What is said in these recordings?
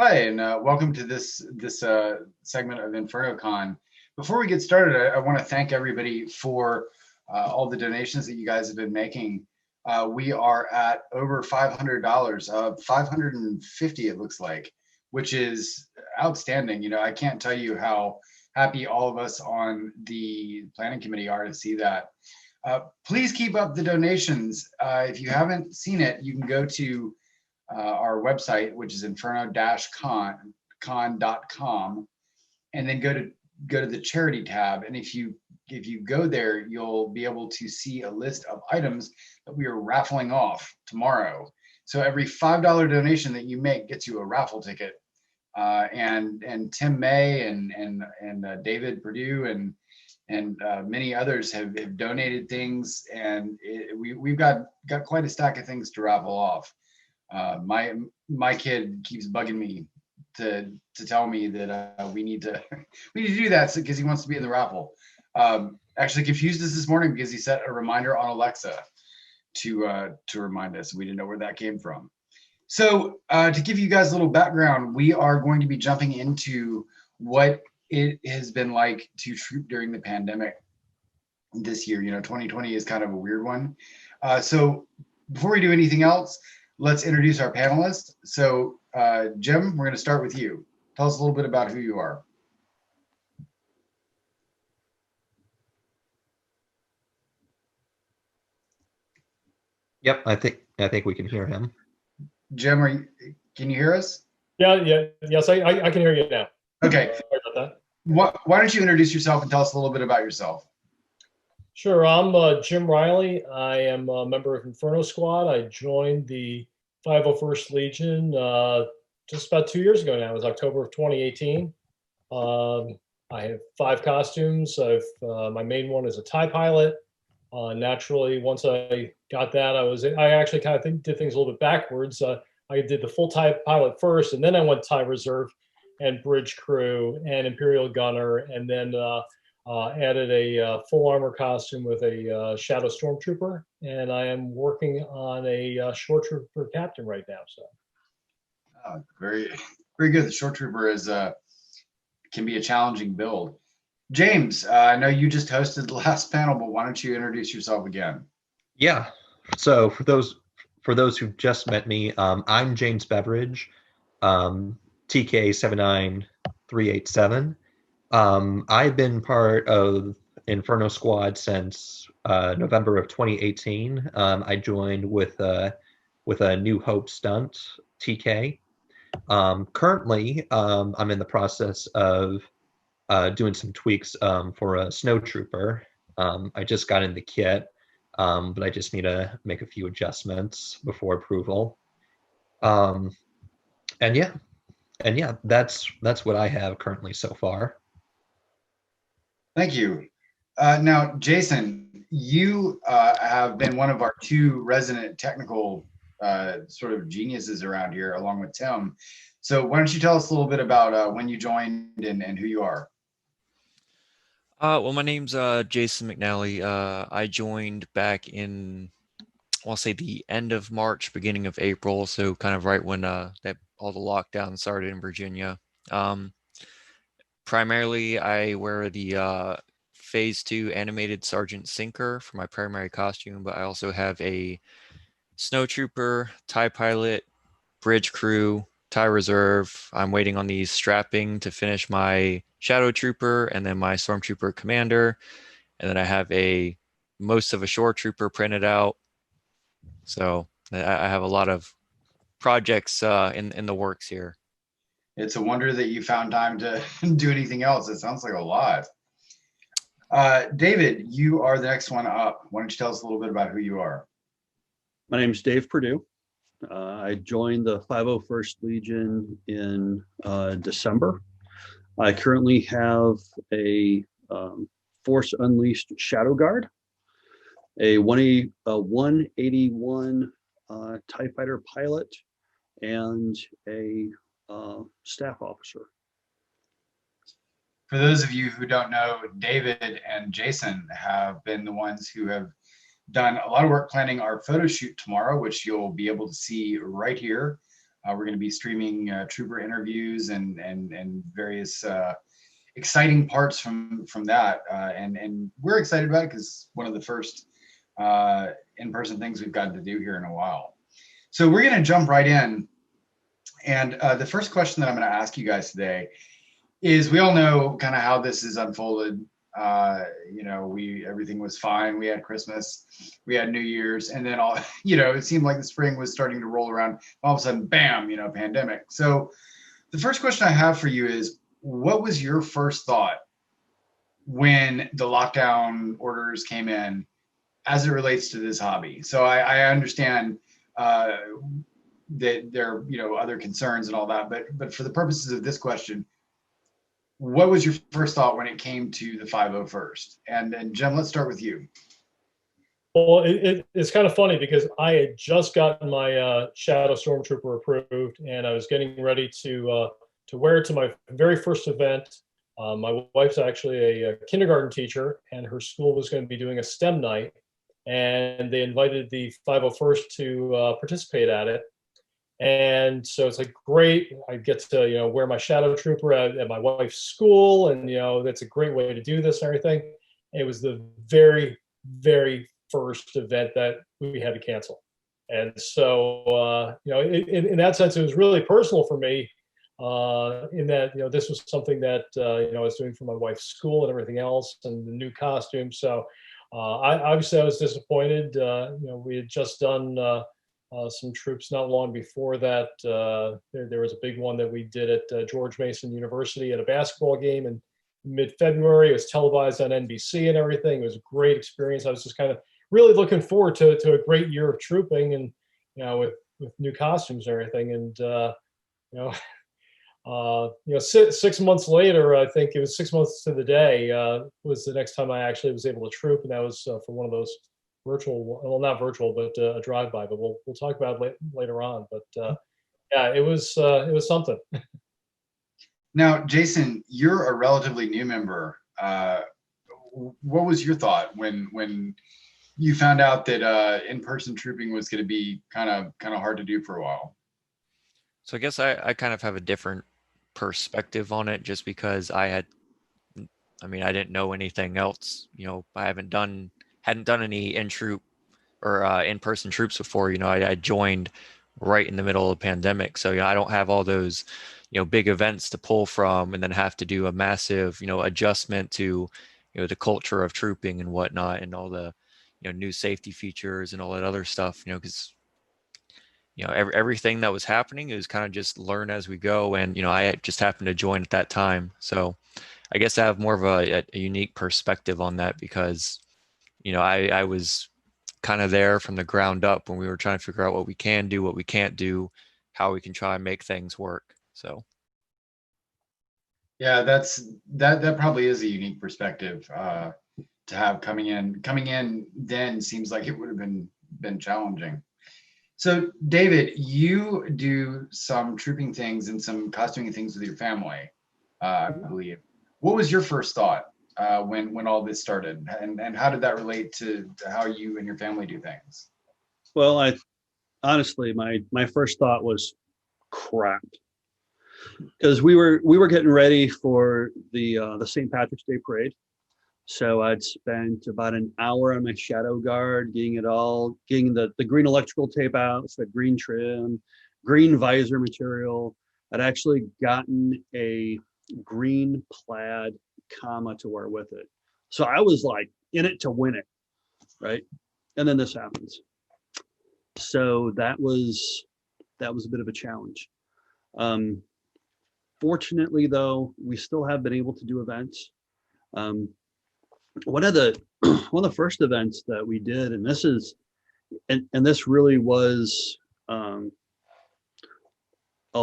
Hi, and welcome to this segment of InfernoCon. Before we get started, I want to thank everybody for all the donations that you guys have been making. We are at over $500, 550 it looks like, which is outstanding. I can't tell you how happy all of us on the planning committee are to see that. Please keep up the donations. If you haven't seen it, you can go to our website, which is inferno-con.com, and then go to the charity tab. And if you go there, you'll be able to see a list of items that we are raffling off tomorrow. So every $5 donation that you make gets you a raffle ticket. And Tim May and David Perdue and many others have donated things, and we've got quite a stack of things to raffle off. My kid keeps bugging me to tell me that we need to do that because he wants to be in the raffle. Actually confused us this morning because he set a reminder on Alexa to remind us. We didn't know where that came from. So to give you guys a little background, we are going to be jumping into what it has been like to troop during the pandemic this year. 2020 is kind of a weird one. So before we do anything else, let's introduce our panelists. So Jim, we're going to start with you. Tell us a little bit about who you are. Yep, I think we can hear him. Jim, can you hear us? Yes, I can hear you now. Okay. Sorry about that. Why don't you introduce yourself and tell us a little bit about yourself? Sure, I'm Jim Riley. I am a member of Inferno Squad. I joined the 501st Legion just about 2 years ago now. It was October of 2018. I have 5 costumes. My main one is a TIE pilot. Naturally, once I got that, I actually kind of did things a little bit backwards. I did the full TIE pilot first, and then I went TIE Reserve and Bridge Crew and Imperial Gunner, and then added a full armor costume with a Shadow Stormtrooper, and I am working on a Shore Trooper Captain right now. So, very, very good. The Shore Trooper can be a challenging build. James, I know you just hosted the last panel, but why don't you introduce yourself again? Yeah. So for those who've just met me, I'm James Beveridge, TK79387. I've been part of Inferno Squad since November of 2018. I joined with a New Hope stunt, TK. Currently, I'm in the process of doing some tweaks for a Snow Trooper. I just got in the kit, but I just need to make a few adjustments before approval. And yeah, that's what I have currently so far. Thank you. Now, Jason, you have been one of our 2 resident technical sort of geniuses around here, along with Tim. So why don't you tell us a little bit about when you joined and who you are? Well, my name's Jason McNally. I joined back in, I'll say the end of March, beginning of April, so kind of right when that all the lockdown started in Virginia. Primarily, I wear the Phase 2 animated Sergeant Sinker for my primary costume, but I also have a Snow Trooper, TIE Pilot, Bridge Crew, TIE Reserve. I'm waiting on the strapping to finish my Shadow Trooper and then my Stormtrooper Commander. And then I have most of a Shore Trooper printed out. So I have a lot of projects in the works here. It's a wonder that you found time to do anything else. It sounds like a lot. David, you are the next one up. Why don't you tell us a little bit about who you are? My name is Dave Perdue. I joined the 501st Legion in December. I currently have a Force Unleashed Shadow Guard, a 181 TIE Fighter pilot, and a staff officer. For those of you who don't know, David and Jason have been the ones who have done a lot of work planning our photo shoot tomorrow, which you'll be able to see right here. We're going to be streaming trooper interviews and various exciting parts from that, and we're excited about it because it's one of the first in-person things we've gotten to do here in a while. So we're going to jump right in, and the first question that I'm going to ask you guys today is, we all know kind of how this is unfolded. Everything was fine. We had Christmas, we had New Year's, and then it seemed like the spring was starting to roll around. All of a sudden, bam, pandemic. So the first question I have for you is, what was your first thought when the lockdown orders came in as it relates to this hobby? So I understand that there are, other concerns and all that, but for the purposes of this question, what was your first thought when it came to the 501st? And Jim, let's start with you. Well, it's kind of funny because I had just gotten my Shadow Stormtrooper approved, and I was getting ready to wear it to my very first event. My wife's actually a kindergarten teacher, and her school was going to be doing a STEM night, and they invited the 501st to participate at it. And so it's like, great, I get to wear my Shadow Trooper at my wife's school, and that's a great way to do this and everything. It was the very, very first event that we had to cancel, and so in that sense, it was really personal for me. In that this was something that I was doing for my wife's school and everything else, and the new costume. So I was disappointed. We had just done some troops not long before that. There was a big one that we did at George Mason University at a basketball game in mid-February. It was televised on NBC and everything. It was a great experience. I was just kind of really looking forward to a great year of trooping, and with new costumes and everything. And 6 months later, I think it was 6 months to the day, was the next time I actually was able to troop, and that was for one of those virtual, well, not virtual, but a drive-by. But we'll talk about it later on. But yeah, it was something. Now, Jason, you're a relatively new member. What was your thought when you found out that in-person trooping was going to be kind of hard to do for a while? So I guess I kind of have a different perspective on it, just because I didn't know anything else. I hadn't done any in-troop or in-person troops before. I joined right in the middle of the pandemic, so I don't have all those big events to pull from, and then have to do a massive adjustment to the culture of trooping and whatnot, and all the new safety features and all that other stuff. Because everything that was happening is kind of just learn as we go, and I just happened to join at that time. So I guess I have more of a unique perspective on that, because I was kind of there from the ground up when we were trying to figure out what we can do, what we can't do, how we can try and make things work. So yeah, that probably is a unique perspective to have coming in. Then seems like it would have been challenging. So David, you do some trooping things and some costuming things with your family, I believe. What was your first thought when all this started, and how did that relate to how you and your family do things? Well, I honestly, my first thought was crap, because we were getting ready for the St. Patrick's Day parade. So I'd spent about an hour on my shadow guard, getting the green electrical tape out, so green trim, green visor material. I'd actually gotten a green plaid comma to wear with it. So I was like in it to win it, right? And then this happens. So that was a bit of a challenge. Fortunately, though, we still have been able to do events. One of the first events that we did, and this really was, I'll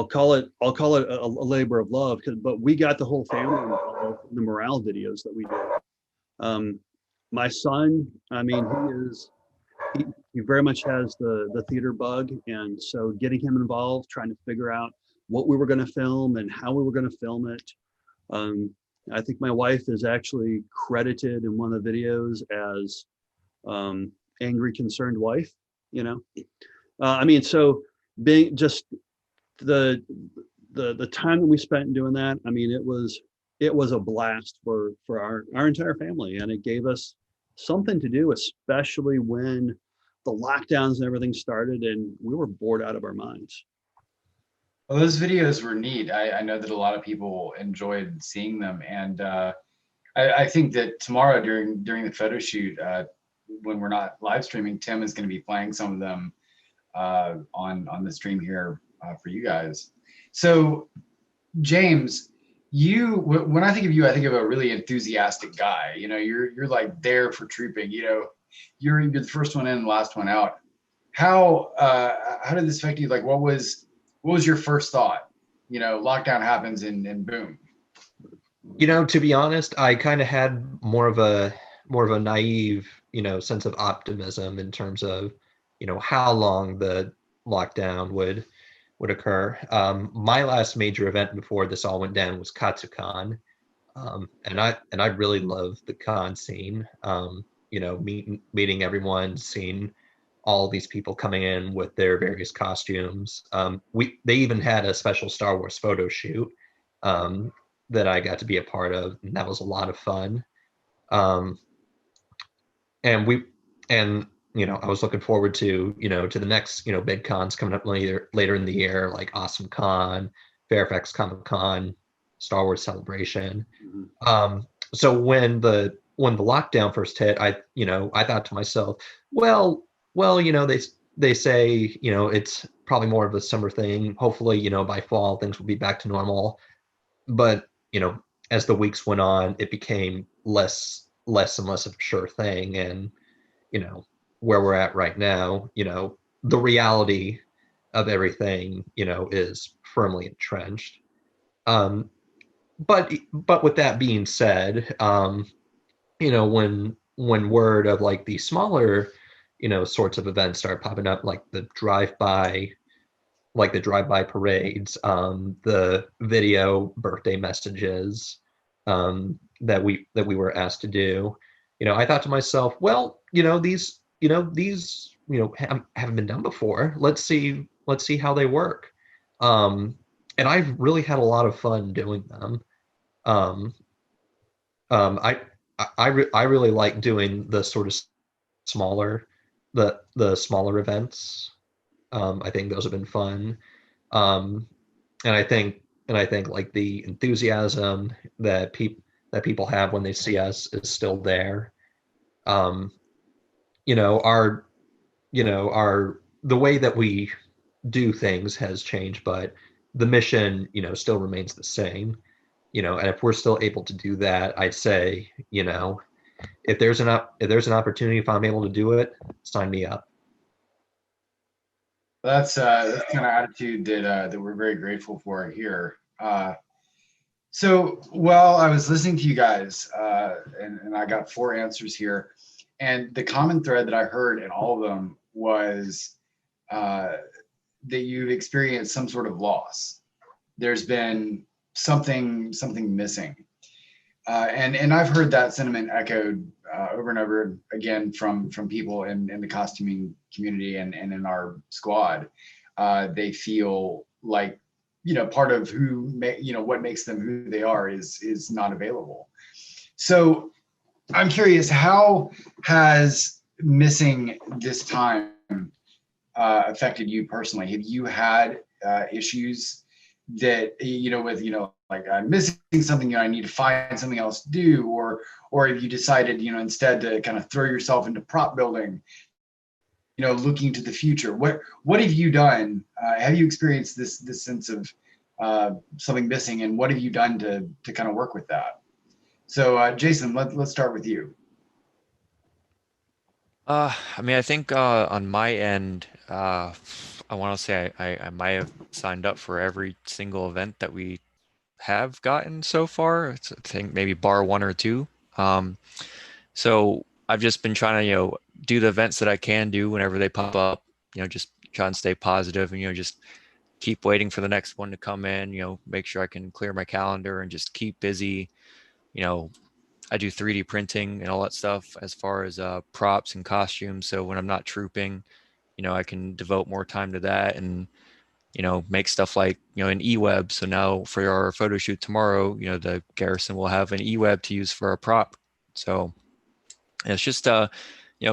call it a labor of love, but we got the whole family involved in the morale videos that we did. My son, he very much has the theater bug, and so getting him involved, trying to figure out what we were going to film and how we were going to film it. I think my wife is actually credited in one of the videos as angry, concerned wife. So being just the the time that we spent doing that, I mean, it was a blast for our entire family, and it gave us something to do, especially when the lockdowns and everything started, and we were bored out of our minds. Well, those videos were neat. I know that a lot of people enjoyed seeing them, and I think that tomorrow during the photo shoot, when we're not live streaming, Tim is going to be playing some of them on the stream here for you guys. So, James, when I think of you, I think of a really enthusiastic guy. You know, you're like there for trooping. You know, you're the first one in, last one out. How did this affect you? Like, what was your first thought? You know, lockdown happens and boom. You know, to be honest, I kind of had more of a naive, sense of optimism in terms of, how long the lockdown would occur. My last major event before this all went down was KatsuCon, and I really love the con scene. Meeting everyone, seeing all these people coming in with their various costumes. They even had a special Star Wars photo shoot that I got to be a part of, and that was a lot of fun. Um, and we and I was looking forward to to the next big cons coming up later in the year, like Awesome Con, Fairfax Comic Con, Star Wars Celebration. So when the lockdown first hit, I thought to myself, well, they say it's probably more of a summer thing. Hopefully, by fall things will be back to normal. But as the weeks went on, it became less and less of a sure thing. And where we're at right now, the reality of everything is firmly entrenched. But with that being said, when word of like the smaller sorts of events start popping up, like the drive-by parades, the video birthday messages, that we were asked to do. I thought to myself, well, these haven't been done before. Let's see how they work. And I've really had a lot of fun doing them. Um, I I really like doing the sort of smaller the smaller events. I think those have been fun. Um, and I think like the enthusiasm that people have when they see us is still there. Um, you know, our our the way that we do things has changed, but the mission, still remains the same. And if we're still able to do that, I'd say, if there's an opportunity, if I'm able to do it, sign me up. That's kind of attitude that we're very grateful for here. So while I was listening to you guys, and I got 4 answers here, and the common thread that I heard in all of them was that you've experienced some sort of loss. There's been something missing, and I've heard that sentiment echoed over and over again from people in the costuming community and in our squad. They feel like part of what makes them who they are is not available. So I'm curious, how has missing this time affected you personally? Have you had issues that with like I'm missing something, I need to find something else to do, or have you decided instead to kind of throw yourself into prop building, looking to the future? What have you done? Have you experienced this sense of something missing, and what have you done to kind of work with that? So Jason, let's start with you. I mean, I think on my end, I want to say I might have signed up for every single event that we have gotten so far. I think maybe bar 1 or 2. So I've just been trying to, do the events that I can do whenever they pop up, just try and stay positive and, just keep waiting for the next one to come in, make sure I can clear my calendar and just keep busy. I do 3D printing and all that stuff as far as props and costumes. So when I'm not trooping, I can devote more time to that and make stuff like, an e-web. So now for our photo shoot tomorrow, the garrison will have an e-web to use for a prop. So it's just,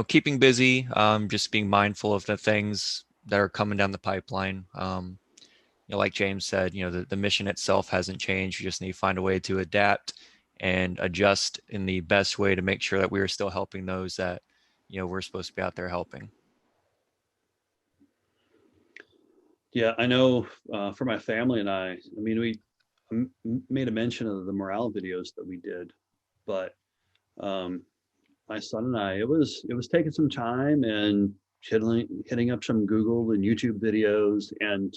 keeping busy, just being mindful of the things that are coming down the pipeline. Like James said, the mission itself hasn't changed. We just need to find a way to adapt and adjust in the best way to make sure that we are still helping those that, we're supposed to be out there helping. Yeah, I know for my family and I mean, we made a mention of the morale videos that we did, but my son and I, it was taking some time and hitting up some Google and YouTube videos and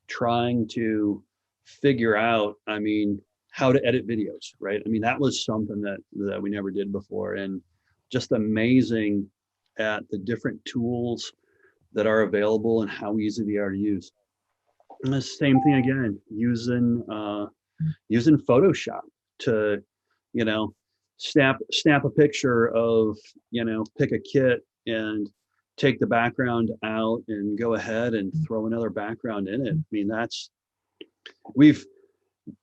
trying to figure out, I mean, how to edit videos, right? I mean, that was something that we never did before, and just amazing at the different tools that are available and how easy they are to use. And the same thing again, using Photoshop to, snap a picture of, pick a kit and take the background out and go ahead and throw another background in it. I mean, that's we've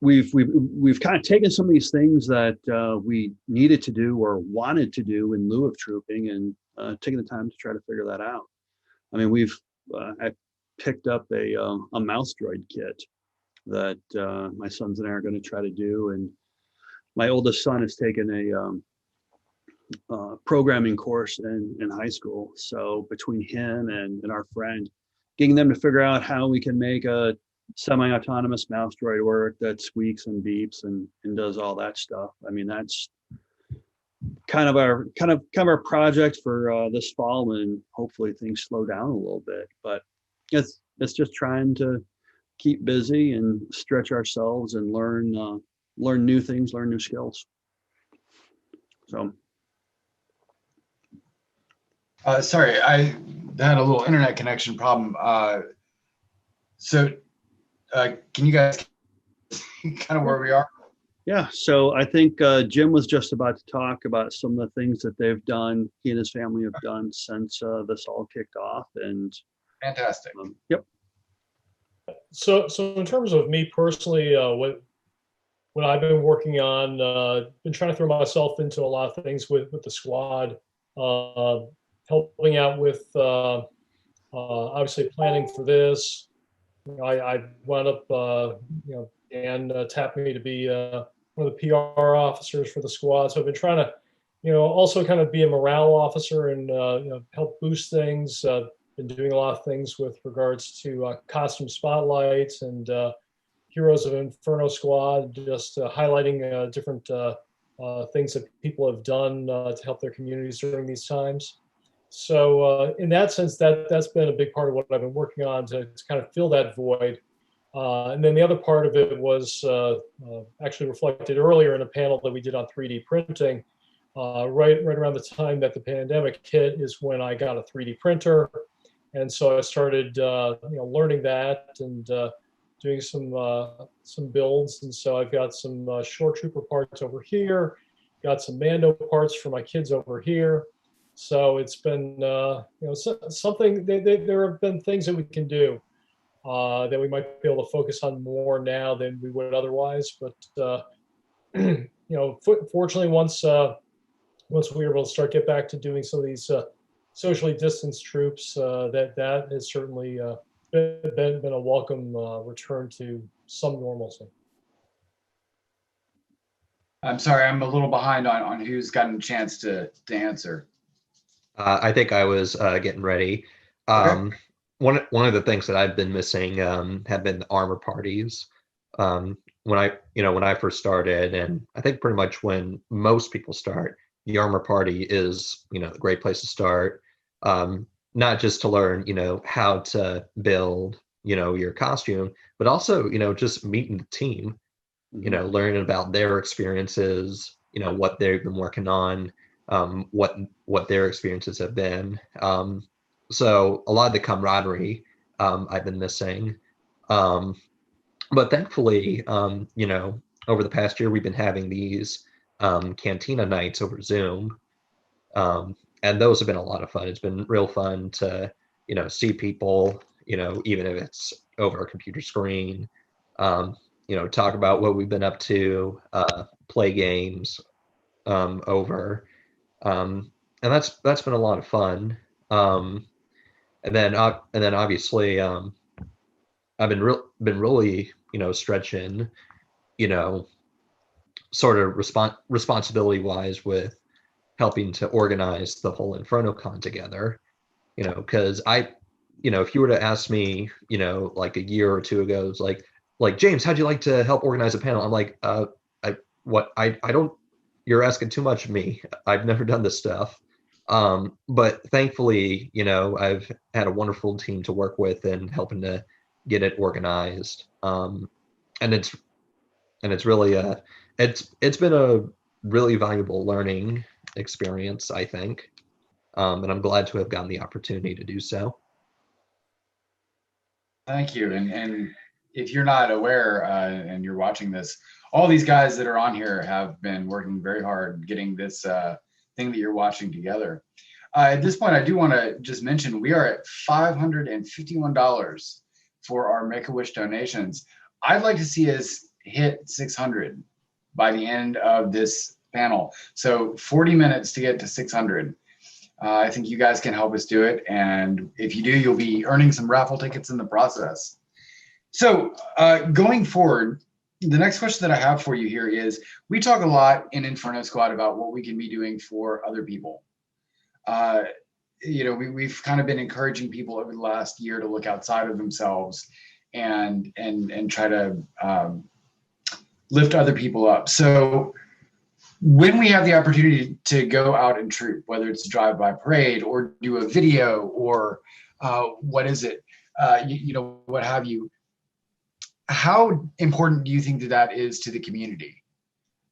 kind of taken some of these things that we needed to do or wanted to do in lieu of trooping and taking the time to try to figure that out. I mean, I picked up a mouse droid kit that my sons and I are going to try to do, and my oldest son has taken a programming course in high school. So between him and our friend, getting them to figure out how we can make a semi-autonomous mouse droid work that squeaks and beeps and does all that stuff. I mean, that's kind of our project for this fall, and hopefully things slow down a little bit. But it's just trying to keep busy and stretch ourselves and learn new things, learn new skills. So. Sorry, I had a little internet connection problem. Can you guys kind of where we are? Yeah, so I think Jim was just about to talk about some of the things that they've done, he and his family have done since this all kicked off. And fantastic. Yep. So in terms of me personally, what I've been working on, been trying to throw myself into a lot of things with the squad, helping out with obviously planning for this. I wound up, Dan tapped me to be one of the PR officers for the squad. So I've been trying to, also kind of be a morale officer and, help boost things. Been doing a lot of things with regards to costume spotlights and Heroes of Inferno Squad, just highlighting different things that people have done to help their communities during these times. So in that sense, that's been a big part of what I've been working on to kind of fill that void. And then the other part of it was actually reflected earlier in a panel that we did on 3D printing. Right around the time that the pandemic hit is when I got a 3D printer. And so I started learning that and doing some builds. And so I've got some short trooper parts over here, got some Mando parts for my kids over here. So it's been something. There have been things that we can do that we might be able to focus on more now than we would otherwise. But fortunately, once we were able to get back to doing some of these socially distanced troops, that has certainly been a welcome return to some normalcy. I'm sorry, I'm a little behind on who's gotten a chance to answer. I think I was getting ready. Okay. One of the things that I've been missing have been the armor parties. When I first started, and I think pretty much when most people start, the armor party is a great place to start. Not just to learn how to build your costume, but also just meeting the team, learning about their experiences, what they've been working on, what their experiences have been. So a lot of the camaraderie I've been missing. But thankfully, over the past year, we've been having these cantina nights over Zoom. And those have been a lot of fun. It's been real fun to, see people, even if it's, over a computer screen, talk about what we've been up to, play games and that's been a lot of fun. And then obviously I've been really stretching, sort of responsibility wise with helping to organize the whole InfernoCon together. Because if you were to ask me, like a year or two ago, it's like James, how'd you like to help organize a panel? I'm like, I don't. You're asking too much of me. I've never done this stuff. But thankfully, I've had a wonderful team to work with and helping to get it organized. And it's really it's been a really valuable learning experience, I think. And I'm glad to have gotten the opportunity to do so. Thank you. And if you're not aware and you're watching this, all these guys that are on here have been working very hard getting this thing that you're watching together. At this point, I do want to just mention we are at $551 for our Make-A-Wish donations. I'd like to see us hit 600 by the end of this panel. So 40 minutes to get to 600. I think you guys can help us do it. And if you do, you'll be earning some raffle tickets in the process. So going forward, the next question that I have for you here is, we talk a lot in Inferno Squad about what we can be doing for other people. We've kind of been encouraging people over the last year to look outside of themselves and try to lift other people up. So when we have the opportunity to go out and troop, whether it's a drive-by parade or do a video or what have you, how important do you think that is to the community?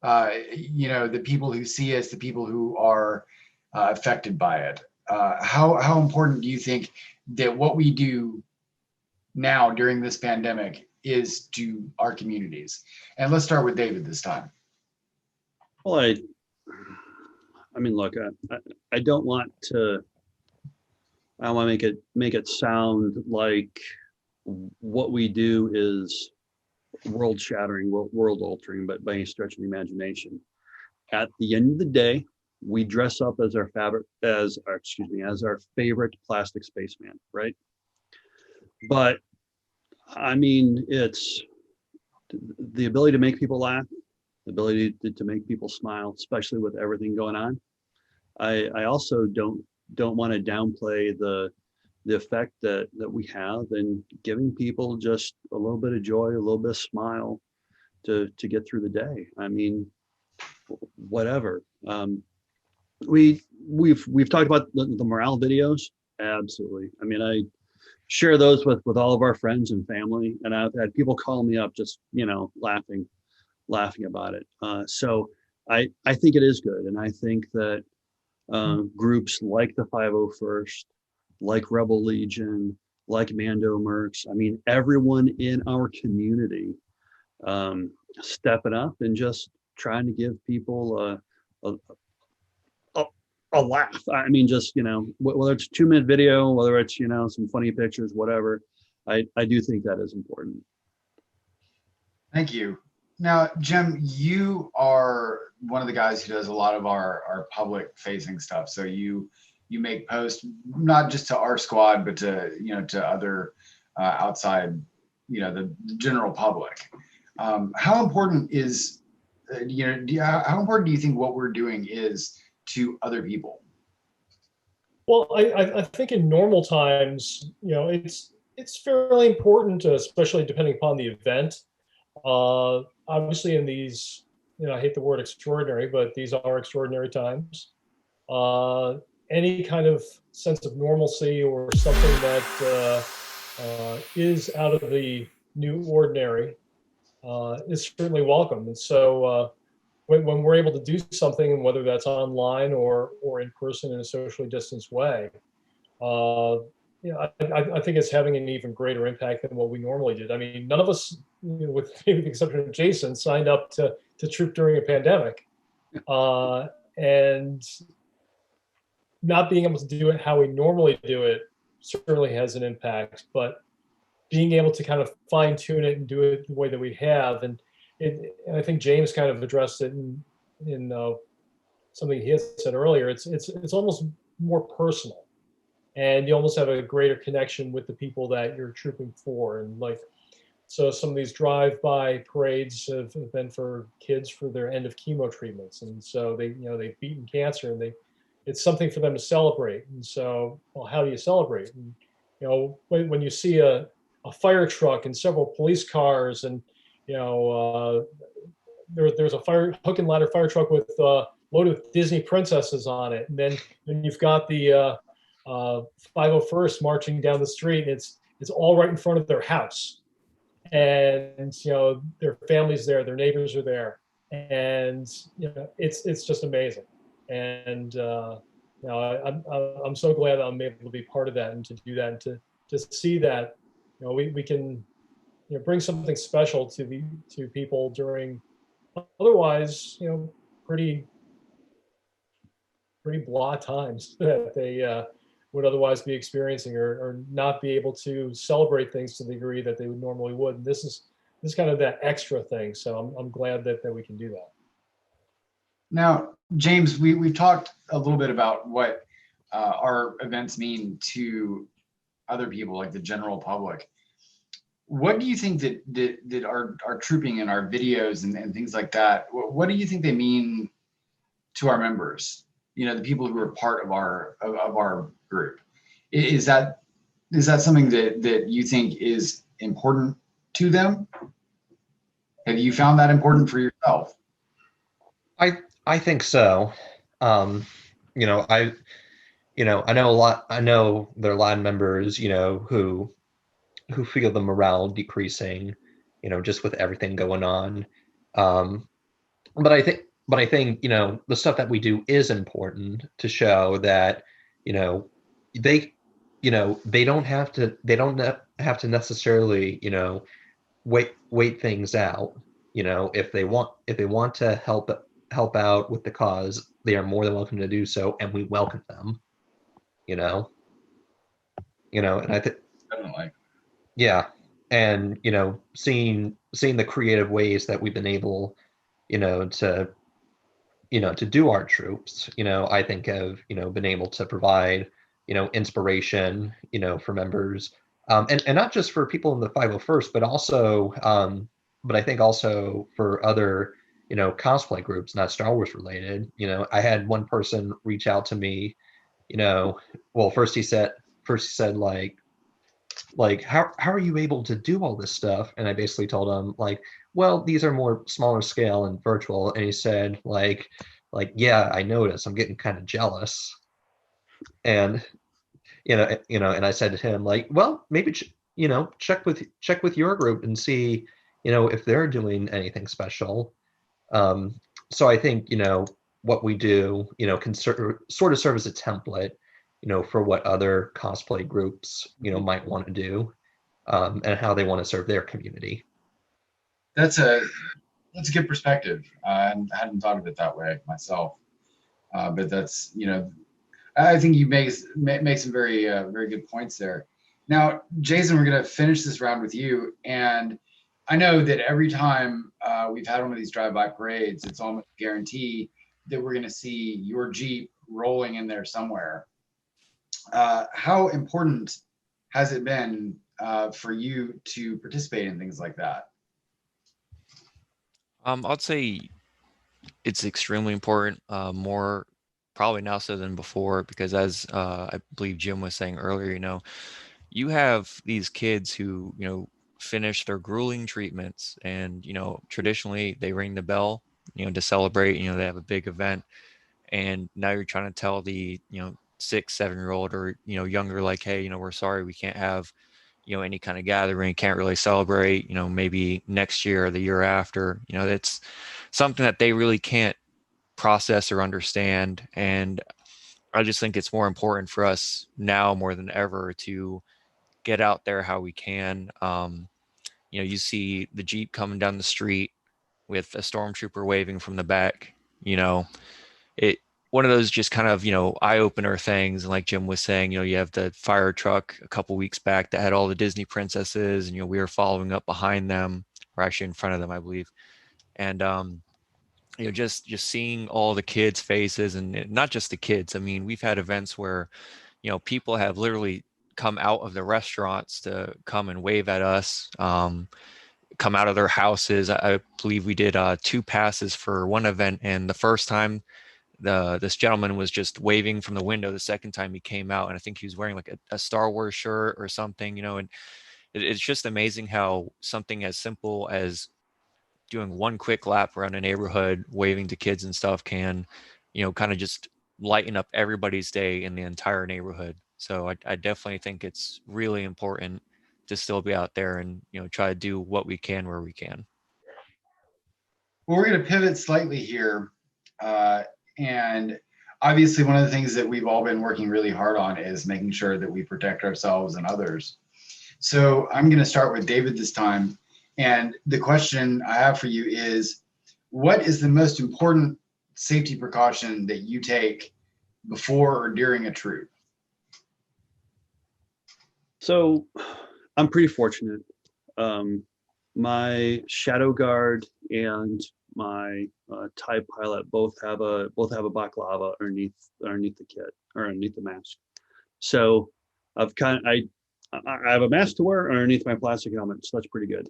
The people who see us, the people who are affected by it. How important do you think that what we do now during this pandemic is to our communities? And let's start with David this time. Well, I mean, look, I don't want to make it sound like what we do is world shattering, world altering, but by any stretch of the imagination. At the end of the day, we dress up as our favorite plastic spaceman, right? But I mean, it's the ability to make people laugh, the ability to make people smile, especially with everything going on. I also don't want to downplay the effect that we have in giving people just a little bit of joy, a little bit of smile to get through the day. I mean, whatever. We've talked about the morale videos. Absolutely. I mean, I share those with all of our friends and family, and I've had people call me up just laughing about it. So I think it is good, and I think that groups like the 501st, like Rebel Legion, like Mando Mercs, I mean, everyone in our community stepping up and just trying to give people a laugh. I mean, just, whether it's a 2-minute video, whether it's, some funny pictures, whatever, I do think that is important. Thank you. Now, Jim, you are one of the guys who does a lot of our public facing stuff. So you make posts, not just to our squad, but to other outside, the general public. How important is, how important do you think what we're doing is to other people? Well, I think in normal times, it's fairly important, especially depending upon the event. Obviously in these, I hate the word extraordinary, but these are extraordinary times. Any kind of sense of normalcy or something that is out of the new ordinary is certainly welcome. And so when we're able to do something, whether that's online or in person in a socially distanced way, I think it's having an even greater impact than what we normally did. I mean, none of us, with maybe the exception of Jason, signed up to troop during a pandemic. And not being able to do it how we normally do it certainly has an impact. But being able to kind of fine tune it and do it the way that we have. And I think James kind of addressed it in something he had said earlier. It's almost more personal, and you almost have a greater connection with the people that you're trooping for. And like, so some of these drive-by parades have been for kids for their end of chemo treatments, and so they've beaten cancer, and it's something for them to celebrate. And so, well, how do you celebrate? And, when you see a fire truck and several police cars, and there's a hook and ladder fire truck with loaded with Disney princesses on it, and then you've got the 501st marching down the street, and it's all right in front of their house, and their families there, their neighbors are there, and it's just amazing. And I'm so glad I'm able to be part of that and to do that and to see that we can bring something special to people during otherwise pretty blah times that they would otherwise be experiencing, or not be able to celebrate things to the degree that they would normally would. And this is kind of that extra thing. So I'm glad that we can do that. Now, James, we've talked a little bit about what our events mean to other people, like the general public. What do you think that our trooping and our videos and things like that, what do you think they mean to our members? The people who are part of our group. Is that something that you think is important to them? Have you found that important for yourself? I think so. I know a lot. I know there are a lot of members, who feel the morale decreasing, just with everything going on. But I think, the stuff that we do is important to show that, they don't have to necessarily, wait things out. If they want to help out with the cause, they are more than welcome to do so, and we welcome them. And I think Definitely. yeah, and seeing the creative ways that we've been able, to do our troops, I think have been able to provide inspiration, for members, and not just for people in the 501st, but also, but I think also for other cosplay groups not Star Wars related. I had one person reach out to me. Well, first he said like how are you able to do all this stuff? And I basically told him like, well, these are more smaller scale and virtual. And he said like yeah, I noticed, I'm getting kind of jealous. And and I said to him like, well, maybe check with your group and see if they're doing anything special. So I think what we do can sort of serve as a template for what other cosplay groups might want to do, and how they want to serve their community. That's a good perspective. I hadn't thought of it that way myself. But that's I think you make some very very good points there. Now, Jason, we're going to finish this round with you, and I know that every time we've had one of these drive-by parades, it's almost a guarantee that we're going to see your Jeep rolling in there somewhere. How important has it been for you to participate in things like that? I'd say it's extremely important, more probably now so than before, because as I believe Jim was saying earlier, you have these kids who, finish their grueling treatments, and, traditionally they ring the bell, to celebrate, they have a big event, and now you're trying to tell the, 6-7-year-old or, younger, like, hey, we're sorry, we can't have, any kind of gathering, can't really celebrate, maybe next year or the year after. It's something that they really can't process or understand. And I just think it's more important for us now more than ever to get out there how we can. You see the Jeep coming down the street with a stormtrooper waving from the back. It one of those just kind of, eye opener things. And like Jim was saying, you have the fire truck a couple weeks back that had all the Disney princesses, and, we were following up behind them, or actually in front of them, I believe. And, just seeing all the kids' faces, and not just the kids. I mean, we've had events where, people have literally come out of the restaurants to come and wave at us, come out of their houses. I believe we did 2 passes for one event, and the first time this gentleman was just waving from the window. The second time he came out, and I think he was wearing like a Star Wars shirt or something, and it's just amazing how something as simple as doing one quick lap around a neighborhood, waving to kids and stuff can, kind of just lighten up everybody's day in the entire neighborhood. So I definitely think it's really important to still be out there and, try to do what we can where we can. Well, we're going to pivot slightly here. And obviously, one of the things that we've all been working really hard on is making sure that we protect ourselves and others. So I'm going to start with David this time. And the question I have for you is, what is the most important safety precaution that you take before or during a troop? So I'm pretty fortunate. My shadow guard and my TIE pilot both have a baklava underneath the kit or underneath the mask. So I have a mask to wear underneath my plastic helmet, so that's pretty good.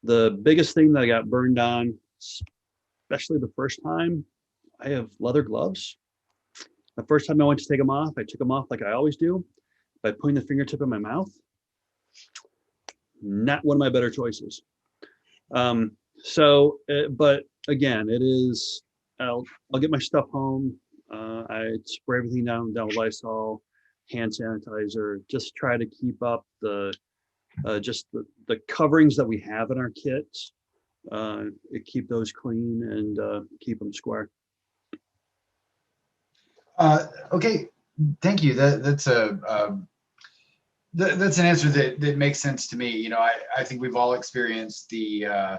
The biggest thing that I got burned on, especially the first time, I have leather gloves. The first time I went to take them off, I took them off like I always do, by putting the fingertip in my mouth. Not one of my better choices. But again, it is, I'll get my stuff home. I spray everything down with Lysol, hand sanitizer, just try to keep up the coverings that we have in our kits, keep those clean and keep them square. Okay, thank you. That's an answer that makes sense to me. I think we've all experienced the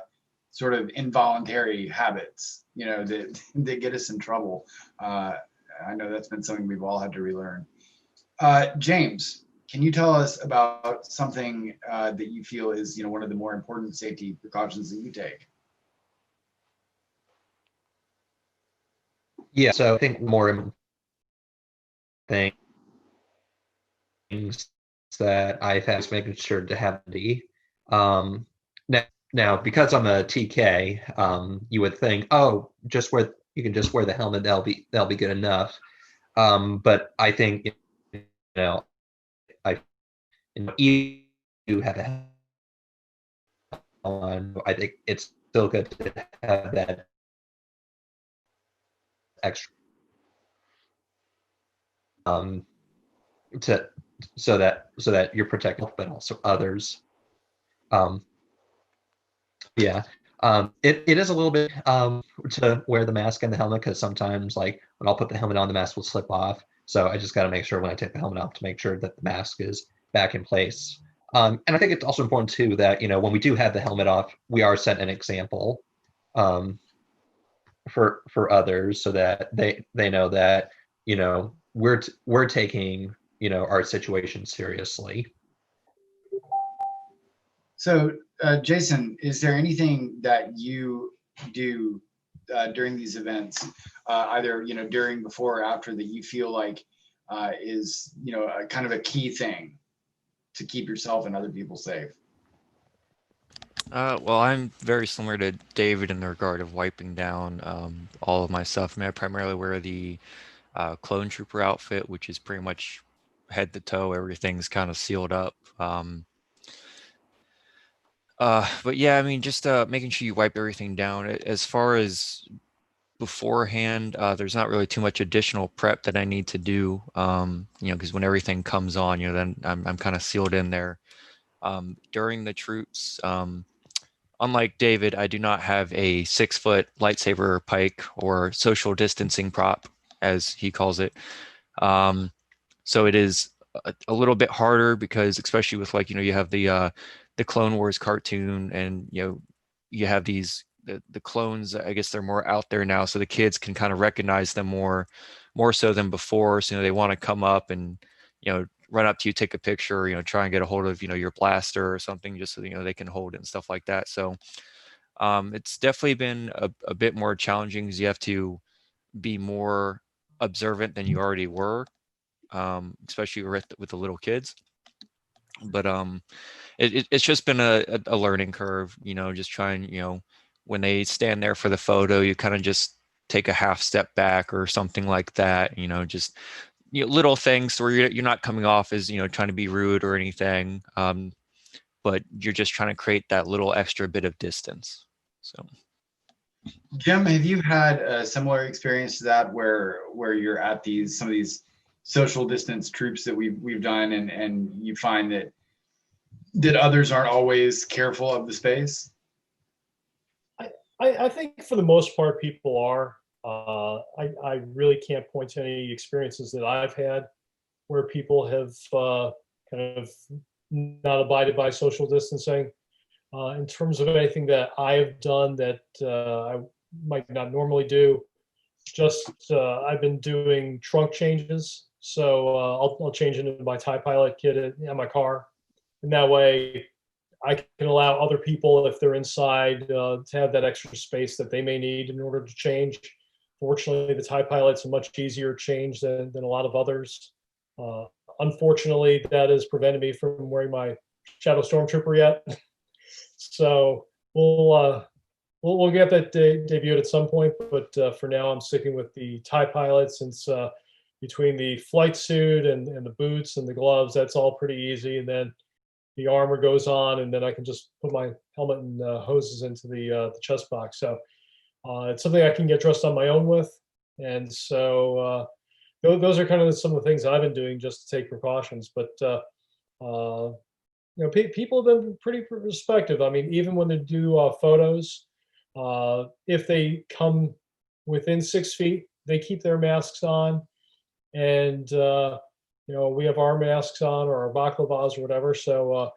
sort of involuntary habits, that get us in trouble. I know that's been something we've all had to relearn. James, can you tell us about something that you feel is, one of the more important safety precautions that you take? Yeah, so I think more things that I've had is making sure to have the now because I'm a TK, you would think, oh, you can just wear the helmet, that'll be good enough. But I think I you have a helmet on. I think it's still good to have that extra to so that you're protected, but also others. Yeah. It is a little bit to wear the mask and the helmet, because sometimes, like, when I'll put the helmet on, the mask will slip off. So I just got to make sure when I take the helmet off to make sure that the mask is back in place. And I think it's also important too that, when we do have the helmet off, we are setting an example for others, so that they know that, we're taking, our situation seriously. So, Jason, is there anything that you do during these events, either during, before, or after, that you feel like is a kind of a key thing to keep yourself and other people safe? Well, I'm very similar to David in the regard of wiping down all of my stuff. I mean, I primarily wear the clone trooper outfit, which is pretty much head to toe, everything's kind of sealed up. But yeah, I mean, just making sure you wipe everything down. As far as beforehand, there's not really too much additional prep that I need to do, because when everything comes on, then I'm kind of sealed in there. During the troops, unlike David, I do not have a 6-foot lightsaber pike or social distancing prop, as he calls it. So it is a little bit harder, because especially with, like, you have the Clone Wars cartoon, and you have these the clones, I guess they're more out there now, so the kids can kind of recognize them more so than before. So they want to come up and run up to you, take a picture, try and get a hold of your blaster or something, just so they can hold it and stuff like that. So it's definitely been a bit more challenging, because you have to be more observant than you already were, especially with the little kids. But it's just been a learning curve, just trying, when they stand there for the photo, you kind of just take a half step back or something like that, just little things where you're not coming off as trying to be rude or anything, but you're just trying to create that little extra bit of distance. So Jim, have you had a similar experience to that, where you're at some of these social distance troops that we've done, and you find that others aren't always careful of the space? I think for the most part, people are. I really can't point to any experiences that I've had where people have kind of not abided by social distancing. In terms of anything that I have done that I might not normally do, just I've been doing trunk changes. So I'll change into my TIE Pilot kit in my car, and that way I can allow other people, if they're inside, to have that extra space that they may need in order to change. Fortunately, the TIE Pilot's a much easier change than a lot of others. Unfortunately, that has prevented me from wearing my Shadow Stormtrooper yet. So we'll get that debuted at some point, but for now I'm sticking with the TIE Pilot, since between the flight suit and the boots and the gloves, that's all pretty easy, and then the armor goes on, and then I can just put my helmet and hoses into the chest box. So it's something I can get dressed on my own with, and so those are kind of some of the things that I've been doing just to take precautions. But people have been pretty respectful. I mean, even when they do photos, if they come within 6 feet, they keep their masks on, and we have our masks on, or our baklavas or whatever. So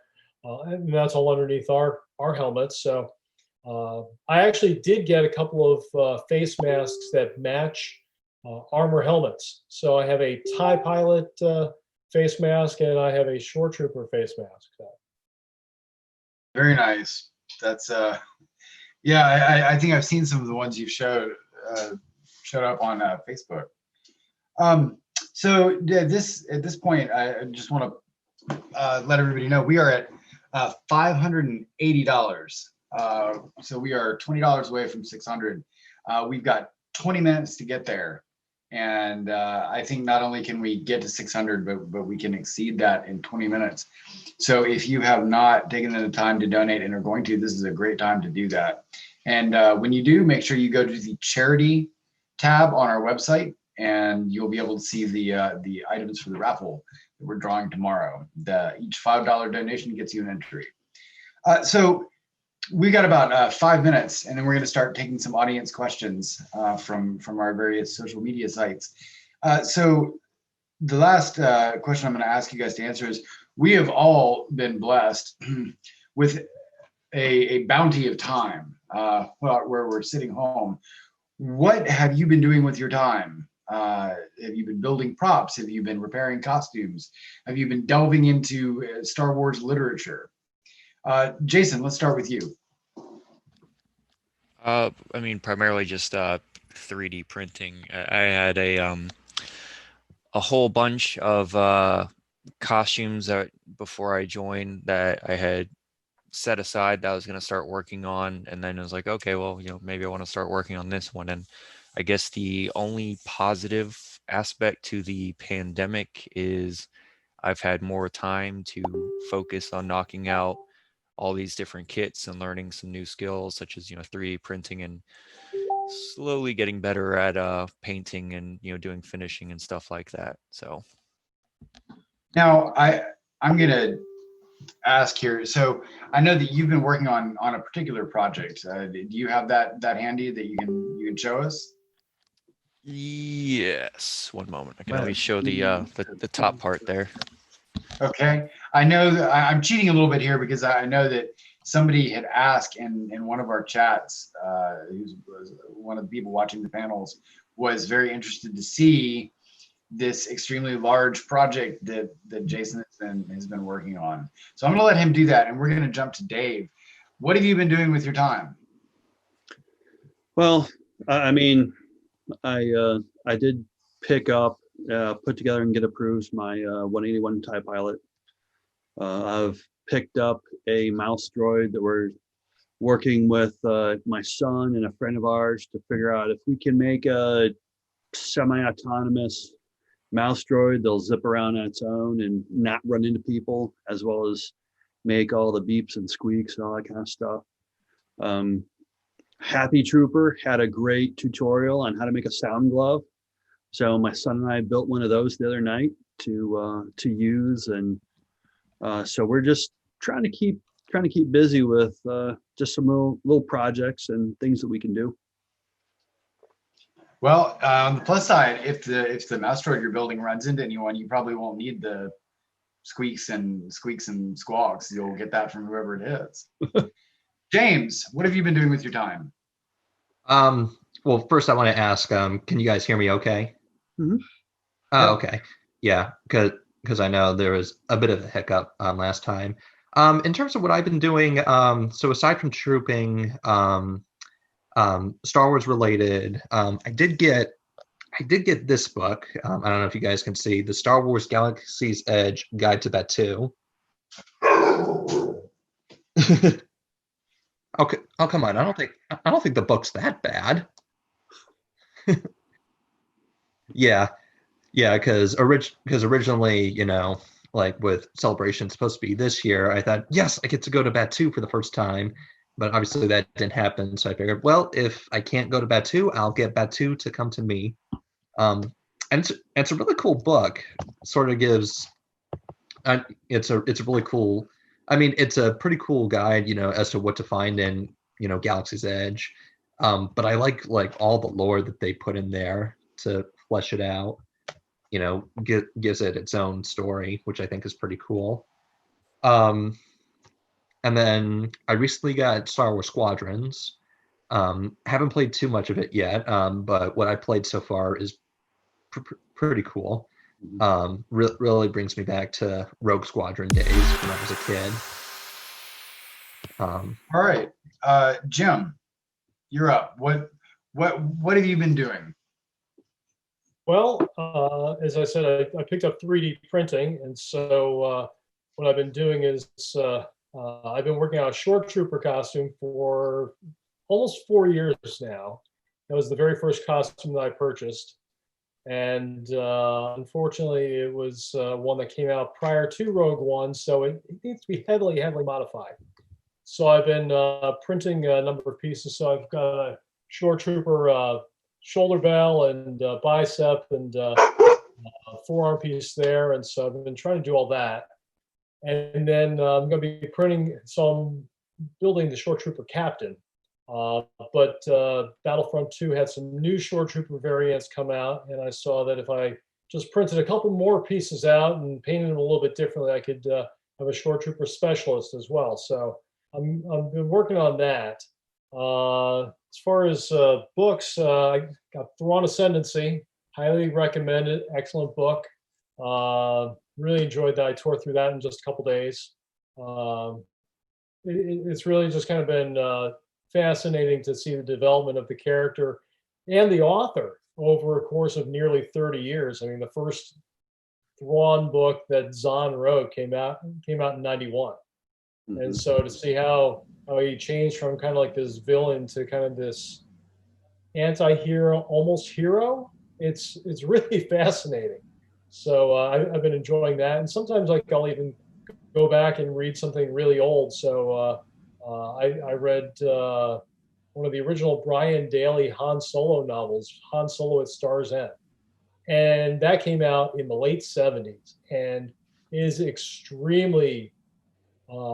and that's all underneath our helmets. So I actually did get a couple of face masks that match armor helmets. So I have a TIE Pilot face mask, and I have a Shore Trooper face mask. So. Very nice. That's yeah. I think I've seen some of the ones you've showed up on Facebook. So yeah, at this point, I just want to let everybody know we are at $580. So we are $20 away from 600. We've got 20 minutes to get there, and I think not only can we get to 600, but we can exceed that in 20 minutes. So if you have not taken the time to donate and are going to, this is a great time to do that. And when you do, make sure you go to the charity tab on our website, and you'll be able to see the items for the raffle that we're drawing tomorrow. Each $5 donation gets you an entry. So we got about 5 minutes, and then we're going to start taking some audience questions from our various social media sites. So the last question I'm going to ask you guys to answer is, we have all been blessed with a bounty of time where we're sitting home. What have you been doing with your time? Have you been building props? Have you been repairing costumes? Have you been delving into Star Wars literature? Jason, let's start with you. I mean, primarily just 3D printing. I had a whole bunch of costumes that before I joined that I had set aside that I was going to start working on, and then I was like, okay, well, maybe I want to start working on this one. And I guess the only positive aspect to the pandemic is I've had more time to focus on knocking out all these different kits and learning some new skills, such as 3D printing, and slowly getting better at painting and doing finishing and stuff like that. So now I'm gonna ask here. So I know that you've been working on a particular project. Do you have that handy that you can show us? Yes, one moment. I can at least show the top part there. Okay, I know that I'm cheating a little bit here, because I know that somebody had asked in one of our chats, who was one of the people watching the panels, was very interested to see this extremely large project that Jason has been working on. So I'm going to let him do that, and we're going to jump to Dave. What have you been doing with your time? Well, I mean, I did pick up, put together and get approved my 181 TIE pilot. I've picked up a mouse droid that we're working with my son and a friend of ours to figure out if we can make a semi-autonomous mouse droid that'll zip around on its own and not run into people, as well as make all the beeps and squeaks and all that kind of stuff. Happy Trooper had a great tutorial on how to make a sound glove. So my son and I built one of those the other night to use, and so we're just trying to keep busy with just some little projects and things that we can do. Well, on the plus side, if the mouse droid you're building runs into anyone, you probably won't need the squeaks and squawks. You'll get that from whoever it is. James, what have you been doing with your time? Well, first I want to ask, can you guys hear me okay? Mm-hmm. Oh, Yeah. okay. Yeah, because I know there was a bit of a hiccup last time. In terms of what I've been doing, so aside from trooping, Star Wars related, I did get this book. I don't know if you guys can see the Star Wars Galaxy's Edge Guide to Batuu. Okay. Oh, come on. I don't think the book's that bad. Yeah. Yeah, because originally, like with Celebration supposed to be this year, I thought, yes, I get to go to Batuu for the first time. But obviously that didn't happen. So I figured, well, if I can't go to Batuu, I'll get Batuu to come to me. And it's a really cool book. Sort of gives it's a really cool. I mean, it's a pretty cool guide, as to what to find in, Galaxy's Edge. But I like all the lore that they put in there to flesh it out. Gives it its own story, which I think is pretty cool. And then I recently got Star Wars Squadrons. Haven't played too much of it yet, but what I played so far is pretty cool. Really brings me back to Rogue Squadron days when I was a kid. All right, Jim, you're up. What have you been doing? Well, as I said, I picked up 3D printing, and so what I've been doing is I've been working on a short trooper costume for almost 4 years now. That was the very first costume that I purchased, and unfortunately, it was one that came out prior to Rogue One, so it needs to be heavily modified. So I've been printing a number of pieces. So I've got a short trooper shoulder bell and bicep and forearm piece there, and so I've been trying to do all that. And then I'm going to be printing. So I'm building the short trooper captain. But Battlefront 2 had some new short trooper variants come out, and I saw that if I just printed a couple more pieces out and painted them a little bit differently, I could have a short trooper specialist as well. So I've been working on that. As far as books, I got Thrawn Ascendancy. Highly recommend it. Excellent book. Really enjoyed that. I tore through that in just a couple days. It's really just kind of been fascinating to see the development of the character and the author over a course of nearly 30 years. I mean, the first Thrawn book that Zahn wrote came out in 91. Mm-hmm. And so to see how he changed from kind of like this villain to kind of this anti-hero, almost hero, it's really fascinating. So I've been enjoying that. And sometimes like I'll even go back and read something really old. So I read one of the original Brian Daley Han Solo novels, Han Solo at Star's End. And that came out in the late 70s and is extremely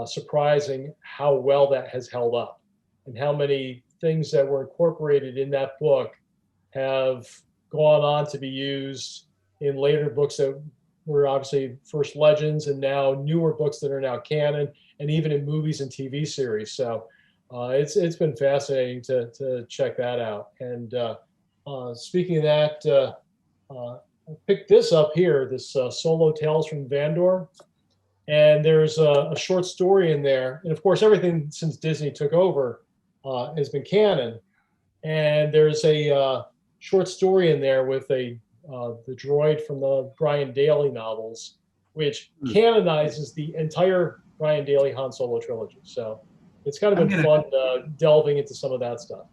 surprising how well that has held up and how many things that were incorporated in that book have gone on to be used in later books that were obviously first legends and now newer books that are now canon. and even in movies and TV series. So it's been fascinating to check that out. And speaking of that, I picked this up here, this Solo Tales from Vandor. And there's a short story in there. And of course, everything since Disney took over has been canon. And there's a short story in there with the droid from the Brian Daley novels, which canonizes the entire Brian Daley Han Solo trilogy. So it's kind of been fun delving into some of that stuff.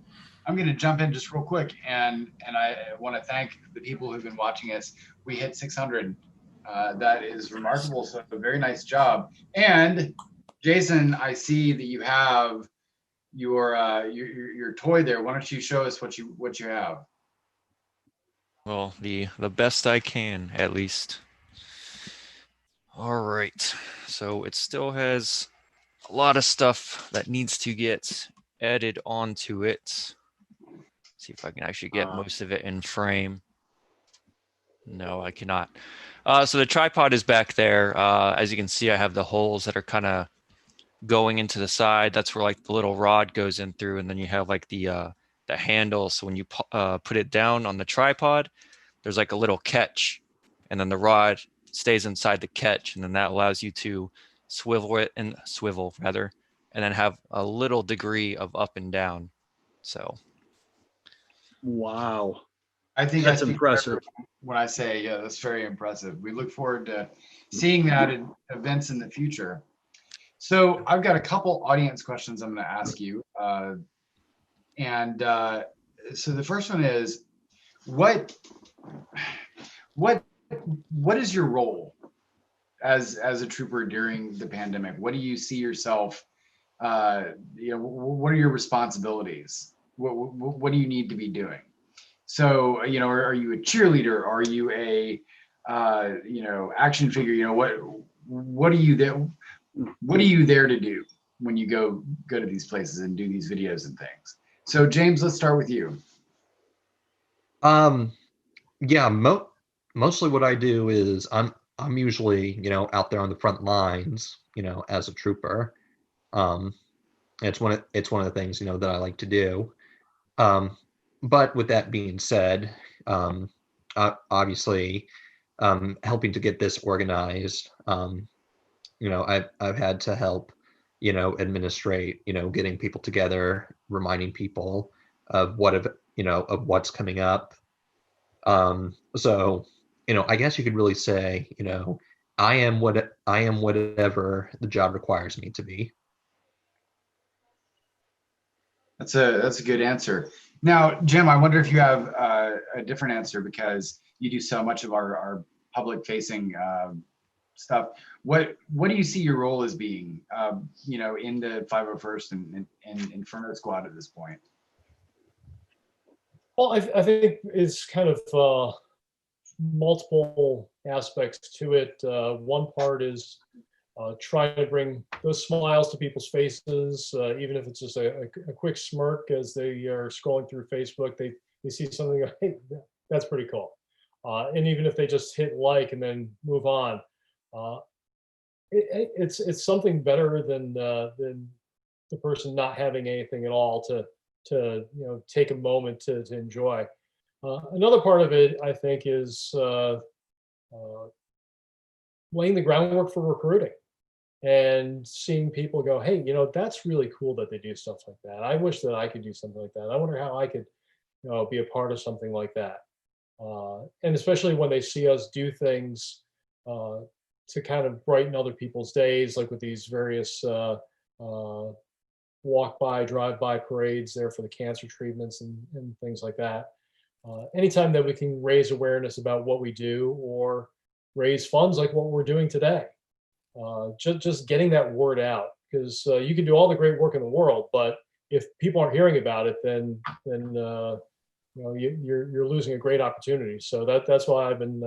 I'm going to jump in just real quick, and I want to thank the people who've been watching us. We hit 600. That is remarkable. So a very nice job. And Jason, I see that you have your toy there. Why don't you show us what you have? Well, the best I can, at least. All right. So it still has a lot of stuff that needs to get added onto it. See if I can actually get most of it in frame. No, I cannot. So the tripod is back there. As you can see, I have the holes that are kind of going into the side. That's where like the little rod goes in through, and then you have like the handle. So when you put it down on the tripod, there's like a little catch, and then the rod stays inside the catch, and then that allows you to swivel and then have a little degree of up and down. So. Wow. I think that's impressive. When I say, yeah, that's very impressive. We look forward to seeing that in events in the future. So I've got a couple audience questions I'm going to ask you. So the first one is, what is your role as a trooper during the pandemic? What do you see yourself? What are your responsibilities? What do you need to be doing? So, are you a cheerleader? Are you a, action figure? What are you there? What are you there to do when you go to these places and do these videos and things? So, James, let's start with you. Yeah, mostly what I do is I'm usually, out there on the front lines, as a trooper. It's one of the things, that I like to do. But with that being said, obviously, helping to get this organized, I've had to help, administrate, getting people together, reminding people of of what's coming up. So, I guess you could really say, I am whatever the job requires me to be. That's a good answer. Now, Jim, I wonder if you have a different answer, because you do so much of our public facing stuff. What do you see your role as being, in the 501st and Inferno Squad at this point? Well, I think it's kind of multiple aspects to it. One part is trying to bring those smiles to people's faces, even if it's just a quick smirk as they are scrolling through Facebook. They see something, hey, that's pretty cool. And even if they just hit like and then move on, it's something better than the person not having anything at all to take a moment to enjoy. Another part of it, I think, is laying the groundwork for recruiting and seeing people go, hey, that's really cool that they do stuff like that. I wish that I could do something like that. I wonder how I could, be a part of something like that. And especially when they see us do things to kind of brighten other people's days, like with these various walk by, drive by parades there for the cancer treatments and things like that. Anytime that we can raise awareness about what we do or raise funds like what we're doing today, just getting that word out, because you can do all the great work in the world, but if people aren't hearing about it, then you're losing a great opportunity. So that's why I've been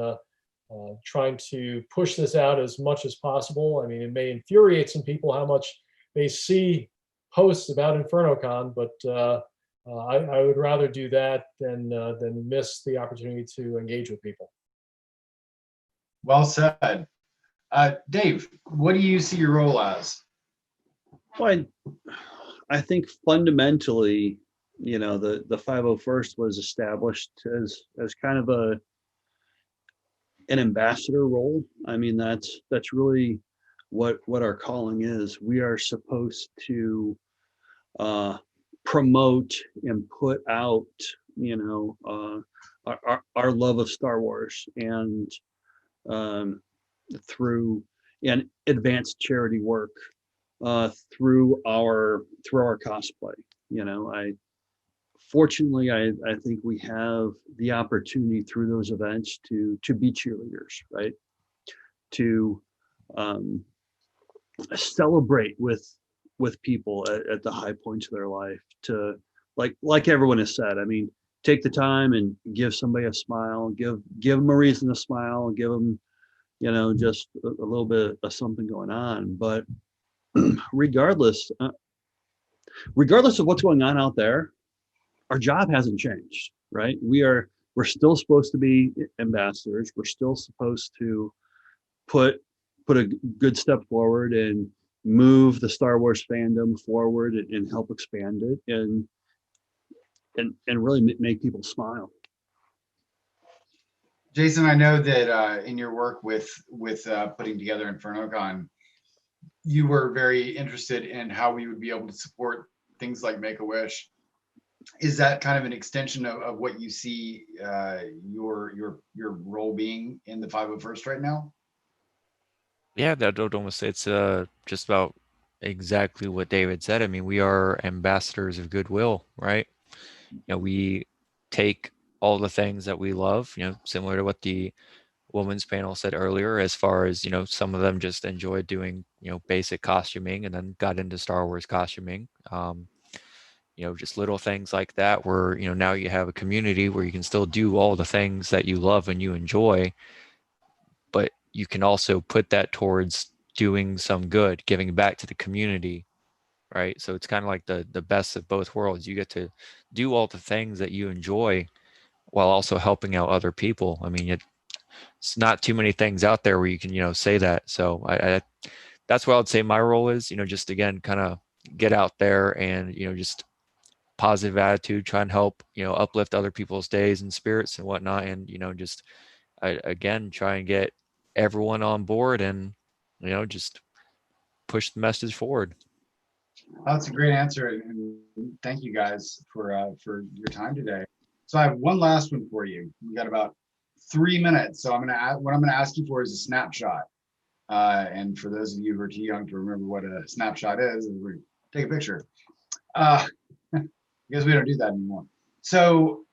trying to push this out as much as possible. I mean, it may infuriate some people how much they see posts about InfernoCon, but I would rather do that than miss the opportunity to engage with people. Well said. Dave, what do you see your role as? Well, I think fundamentally, the 501st was established as kind of an ambassador role. I mean, that's really what our calling is. We are supposed to promote and put out, our love of Star Wars, and um, through and advanced charity work through our cosplay. I fortunately I think we have the opportunity through those events to be cheerleaders, right? To um, celebrate with people at the high points of their life. To like everyone has said. I mean, take the time and give somebody a smile. Give them a reason to smile. Give them just a little bit of something going on. But regardless, regardless of what's going on out there, our job hasn't changed, right? We're still supposed to be ambassadors. We're still supposed to put a good step forward and move the Star Wars fandom forward, and help expand it, and really make people smile. Jason, I know that in your work with putting together InfernoCon, you were very interested in how we would be able to support things like Make-A-Wish. Is that kind of an extension of what you see your role being in the 501st right now? Yeah, that would almost say it's just about exactly what David said. I mean, we are ambassadors of goodwill, right? We take all the things that we love, similar to what the women's panel said earlier, as far as, some of them just enjoyed doing, basic costuming and then got into Star Wars costuming. Just little things like that where, now you have a community where you can still do all the things that you love and you enjoy, but you can also put that towards doing some good, giving back to the community, right? So it's kind of like the best of both worlds. You get to do all the things that you enjoy while also helping out other people. I mean, it's not too many things out there where you can, say that. So I that's what I would say my role is, just again, kind of get out there and, just positive attitude, try and help, uplift other people's days and spirits and whatnot. And, just again, try and get everyone on board and, just push the message forward. That's a great answer, and thank you guys for your time today. So I have one last one for you. We got about 3 minutes, so what I'm gonna ask you for is a snapshot. And for those of you who are too young to remember what a snapshot is, we take a picture. Because we don't do that anymore. So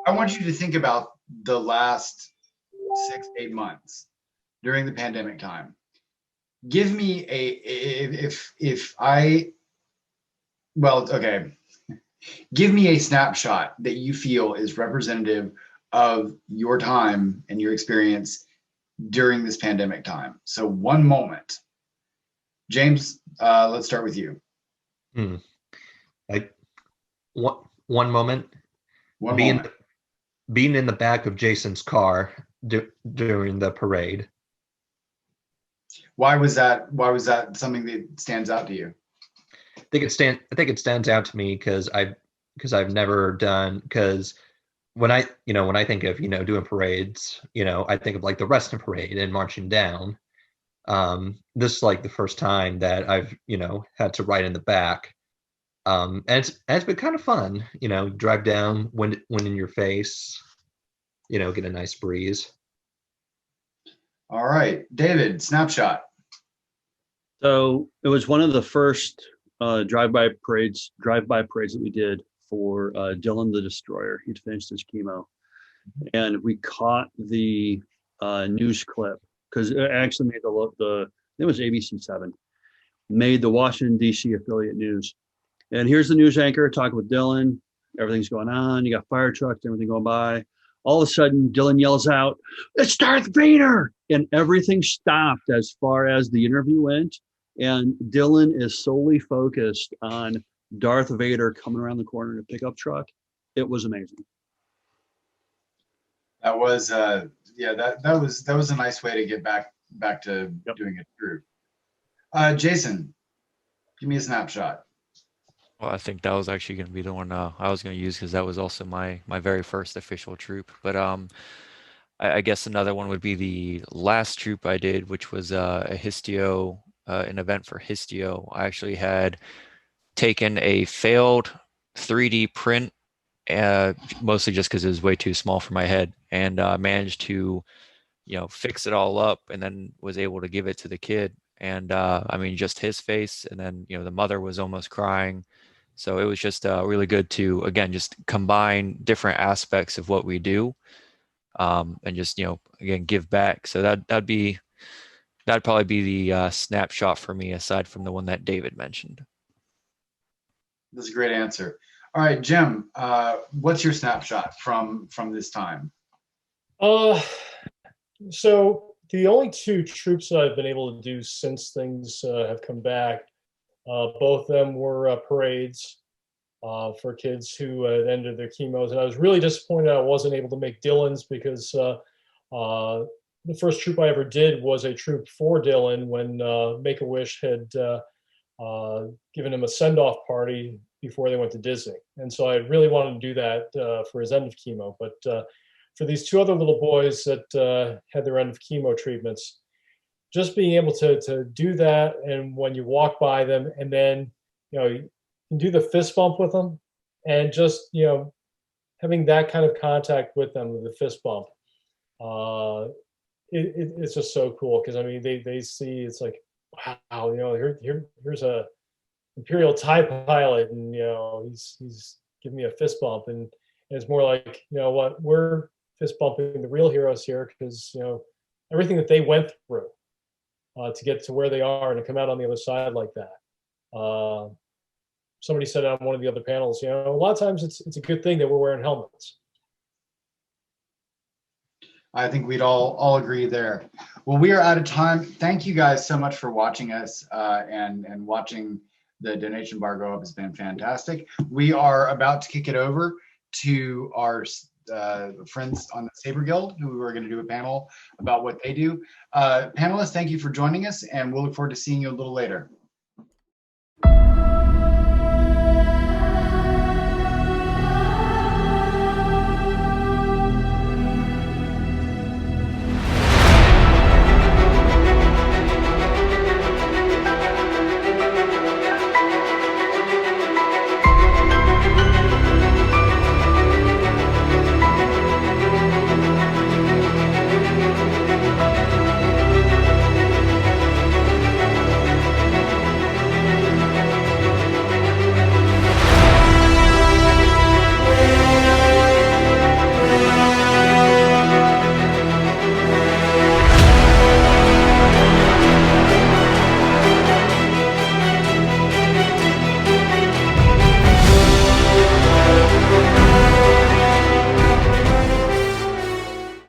I want you to think about the last 6-8 months during the pandemic time. Give me give me a snapshot that you feel is representative of your time and your experience during this pandemic time. So one moment. James, let's start with you. Like one moment. One being moment. being in the back of Jason's car during the parade. Why was that something that stands out to you? I think it stands out to me because I've never done, because when I think of doing parades, I think of like the Reston Parade and marching down. This is like the first time that I've had to ride in the back, and it's been kind of fun. Drive down, wind in your face, get a nice breeze. All right, David, snapshot. So it was one of the first drive-by parades that we did for Dylan the Destroyer. He'd finished his chemo, and we caught the news clip, because it actually made it was ABC7, made the Washington D.C. affiliate news. And here's the news anchor talking with Dylan. Everything's going on. You got fire trucks, everything going by. All of a sudden, Dylan yells out, "It's Darth Vader!" And everything stopped as far as the interview went. And Dylan is solely focused on Darth Vader coming around the corner in a pickup truck. It was amazing. That was that was a nice way to get back to doing it through. Jason. Give me a snapshot. Well, I think that was actually going to be the one I was going to use because that was also my very first official troop. But I guess another one would be the last troop I did, which was a Histio, an event for Histio. I actually had taken a failed 3D print, mostly just because it was way too small for my head, and managed to, fix it all up, and then was able to give it to the kid. And I mean, just his face, and then the mother was almost crying. So it was just really good to again just combine different aspects of what we do, and just again give back. So that'd probably be the snapshot for me, aside from the one that David mentioned. That's a great answer. All right, Jim, what's your snapshot from this time? So the only two troops that I've been able to do since things have come back, both of them were parades for kids who had ended their chemos. And I was really disappointed I wasn't able to make Dylan's because the first troop I ever did was a troop for Dylan when Make-A-Wish had given him a send-off party before they went to Disney. And so I really wanted to do that for his end of chemo. But for these two other little boys that had their end of chemo treatments, just being able to do that, and when you walk by them and then, you can do the fist bump with them, and just, having that kind of contact with them with the fist bump, it's just so cool. Because I mean, they see, it's like, wow, here's a Imperial TIE pilot, and he's giving me a fist bump, and it's more like, what, we're fist bumping the real heroes here, because everything that they went through to get to where they are and to come out on the other side like that. Somebody said on one of the other panels, a lot of times it's a good thing that we're wearing helmets. I think we'd all agree there. Well, we are out of time. Thank you guys so much for watching us and watching the donation bar go up. It's been fantastic. We are about to kick it over to our friends on the Saber Guild, who are going to do a panel about what they do. Panelists, thank you for joining us, and we'll look forward to seeing you a little later.